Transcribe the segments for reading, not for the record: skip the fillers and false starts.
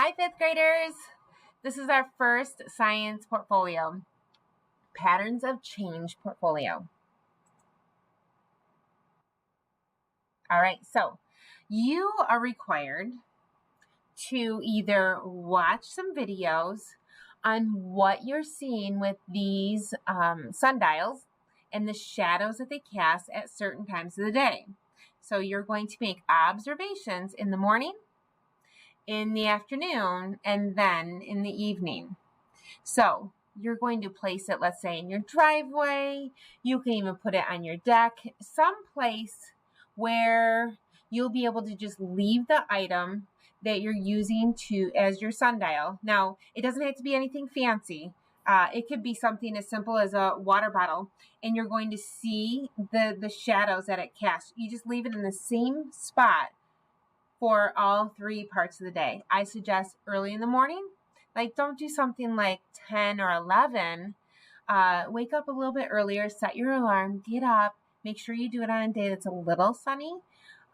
Hi, fifth graders. This is our first science portfolio, Patterns of Change portfolio. All right, so you are required to either watch some videos on what you're seeing with these sundials and the shadows that they cast at certain times of the day. So you're going to make observations in the morning, in the afternoon, and then in the evening. So you're going to place it, let's say, in your driveway. You can even put it on your deck, someplace where you'll be able to just leave the item that you're using as your sundial. Now, it doesn't have to be anything fancy. It could be something as simple as a water bottle, and you're going to see the shadows that it casts. You just leave it in the same spot for all 3 parts of the day. I suggest early in the morning. Like, don't do something like 10 or 11. Wake up a little bit earlier, set your alarm, get up, make sure you do it on a day that's a little sunny.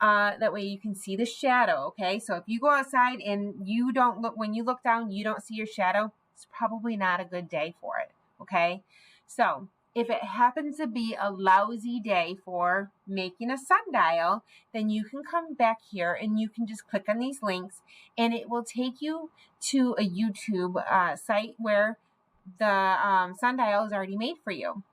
That way you can see the shadow, okay? So if you go outside and you don't look, when you look down, you don't see your shadow, it's probably not a good day for it, okay? So if it happens to be a lousy day for making a sundial, then you can come back here and you can just click on these links and it will take you to a YouTube site where the sundial is already made for you.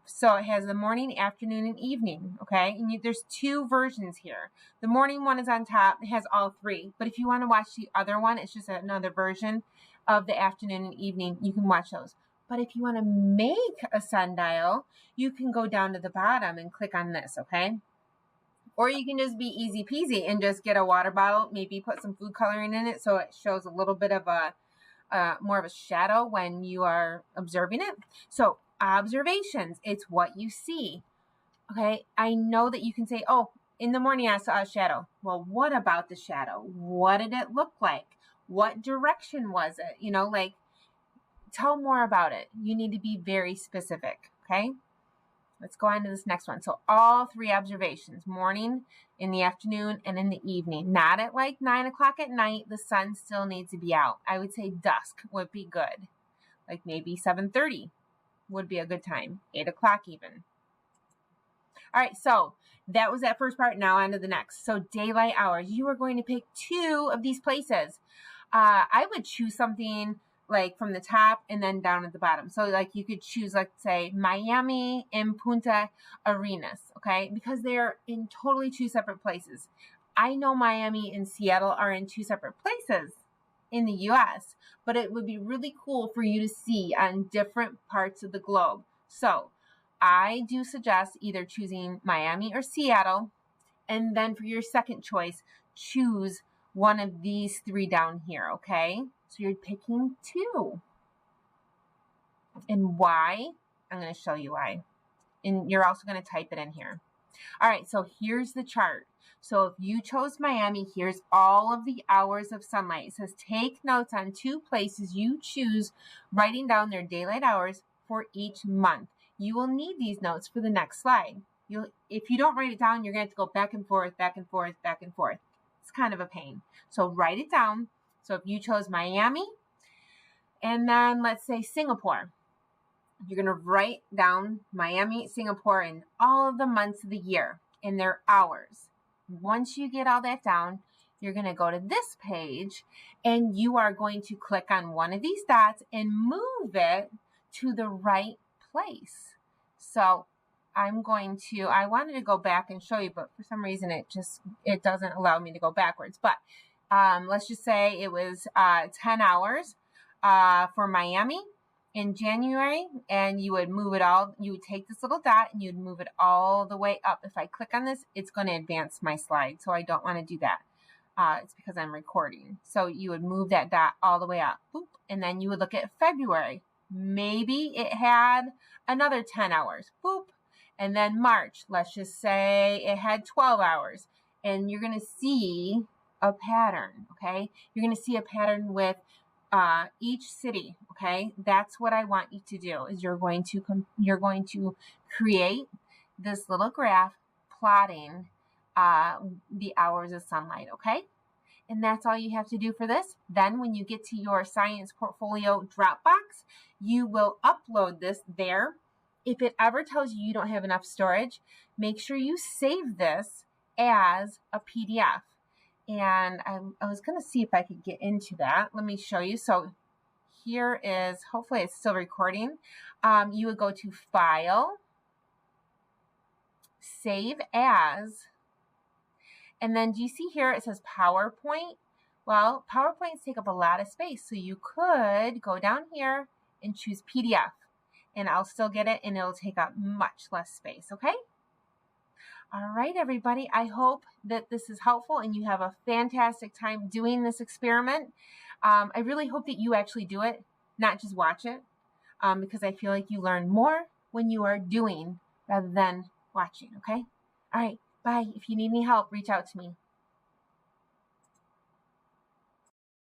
So it has the morning, afternoon, and evening, okay? And there's 2 versions here. The morning one is on top. It has all 3. But if you want to watch the other one, it's just another version of the afternoon and evening. You can watch those. But if you want to make a sundial, you can go down to the bottom and click on this, okay? Or you can just be easy peasy and just get a water bottle, maybe put some food coloring in it so it shows a little bit of more of a shadow when you are observing it. So observations, it's what you see. Okay, I know that you can say, oh, in the morning I saw a shadow. Well, what about the shadow? What did it look like? What direction was it? Tell more about it. You need to be very specific, okay? Let's go on to this next one. So all 3 observations, morning, in the afternoon, and in the evening. Not at like 9 o'clock at night. The sun still needs to be out. I would say dusk would be good. Like maybe 7:30 would be a good time. 8 o'clock even. All right, so that was that first part. Now on to the next. So daylight hours. You are going to pick 2 of these places. I would choose something like from the top and then down at the bottom. So like you could choose, like say Miami and Punta Arenas, okay? Because they're in totally 2 separate places. I know Miami and Seattle are in 2 separate places in the US, but it would be really cool for you to see on different parts of the globe. So I do suggest either choosing Miami or Seattle, and then for your second choice, choose one of these 3 down here, okay? So you're picking 2. And why? I'm going to show you why. And you're also going to type it in here. All right, so here's the chart. So if you chose Miami, here's all of the hours of sunlight. It says take notes on 2 places you choose, writing down their daylight hours for each month. You will need these notes for the next slide. If you don't write it down, you're going to have to go back and forth, back and forth, back and forth. It's kind of a pain. So write it down. So if you chose Miami, and then let's say Singapore, you're going to write down Miami, Singapore, and all of the months of the year and their hours. Once you get all that down, you're going to go to this page and you are going to click on one of these dots and move it to the right place. So I wanted to go back and show you, but for some reason it doesn't allow me to go backwards. But let's just say it was 10 hours for Miami in January, and you would take this little dot and you'd move it all the way up. If I click on this, it's going to advance my slide, so I don't want to do that. It's because I'm recording. So you would move that dot all the way up, boop, and then you would look at February. Maybe it had another 10 hours, boop, and then March, let's just say it had 12 hours, and you're going to see a pattern, okay? You're going to see a pattern with each city, okay? That's what I want you to do. Is you're going to create this little graph plotting the hours of sunlight, okay? And that's all you have to do for this. Then when you get to your Science Portfolio Dropbox, you will upload this there. If it ever tells you you don't have enough storage, make sure you save this as a PDF. And I was going to see if I could get into that. Let me show you. So here is, hopefully it's still recording. You would go to File, Save As, and then do you see here it says PowerPoint? Well, PowerPoints take up a lot of space, so you could go down here and choose PDF, and I'll still get it, and it'll take up much less space, okay? All right, everybody, I hope that this is helpful and you have a fantastic time doing this experiment. I really hope that you actually do it, not just watch it, because I feel like you learn more when you are doing rather than watching, okay? All right, bye. If you need any help, reach out to me.